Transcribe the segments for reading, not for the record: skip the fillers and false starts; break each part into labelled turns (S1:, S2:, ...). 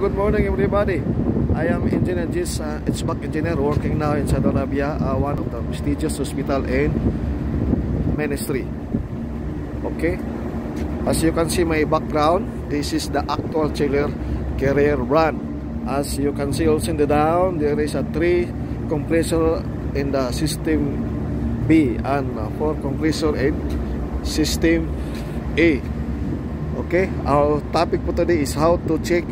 S1: Good morning everybody. I am Engineer Jis, HVAC engineer working now in Saudi Arabia, one of the prestigious hospital in Ministry. Okay, as you can see my background, this is the actual chiller Carrier brand. As you can see also in the down, there is a 3 compressor in the system B and 4 compressor in system A. Okay, our topic for today is how to check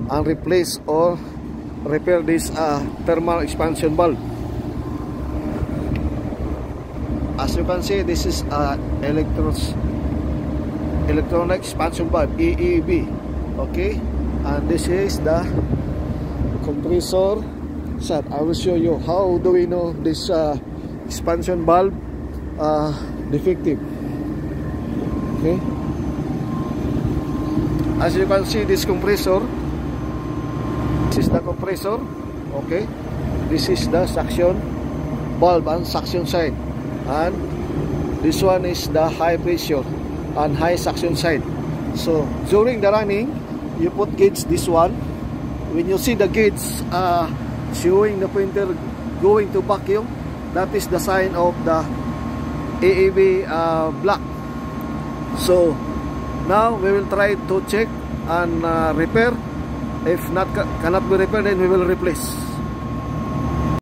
S1: and replace or repair this thermal expansion valve. As you can see, this is electronic expansion valve, EEV. Okay, and this is the compressor set. I will show you how do we know this expansion valve defective. Okay, as you can see, this compressor, this is the compressor. Okay, this is the suction valve and suction side, and this one is the high pressure and high suction side. So during the running, you put gauge this one. When you see the gauge showing the pointer going to vacuum, that is the sign of the EEV block. So now we will try to check and repair. If not cannot be repaired, then we will replace.